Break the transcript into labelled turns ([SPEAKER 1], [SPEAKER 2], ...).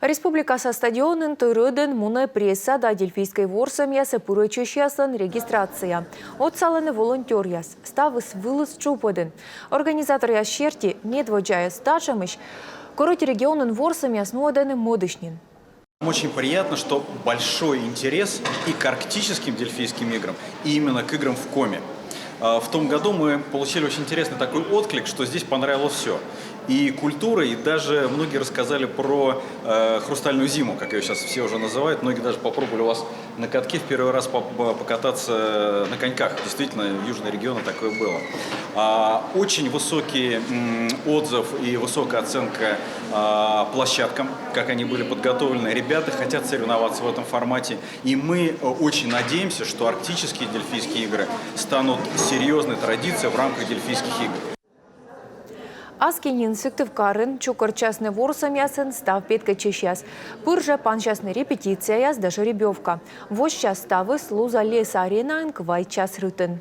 [SPEAKER 1] Республикаса стадионын түрөден муны пресса да дельфийской ворсамясы пурычышясын регистрация. От салыны волонтер яс, ставыс вылыз чупадын. Организатор яс шерти недводжая стачамыш, короче регионын ворсамяс нуаданы модышнин.
[SPEAKER 2] Очень приятно, что большой интерес и к арктическим дельфийским играм, и именно к играм в Коми. В том году мы получили очень интересный такой отклик, что здесь понравилось все. И культура, и даже многие рассказали про хрустальную зиму, как ее сейчас все уже называют. Многие даже попробовали у вас на катке в первый раз покататься на коньках. Действительно, в южных регионах такое было. Очень высокий отзыв и высокая оценка площадкам, как они были подготовлены. Ребята хотят соревноваться в этом формате. И мы очень надеемся, что арктические дельфийские игры станут серьезной традицией в рамках дельфийских игр.
[SPEAKER 1] Аскенин сыктывкарын чукарчасны ворсамясын став петка чешяс. Пыржа панчасны репетиция яс да жеребьевка. Вось час ставы слуза лес арена квай час рытын.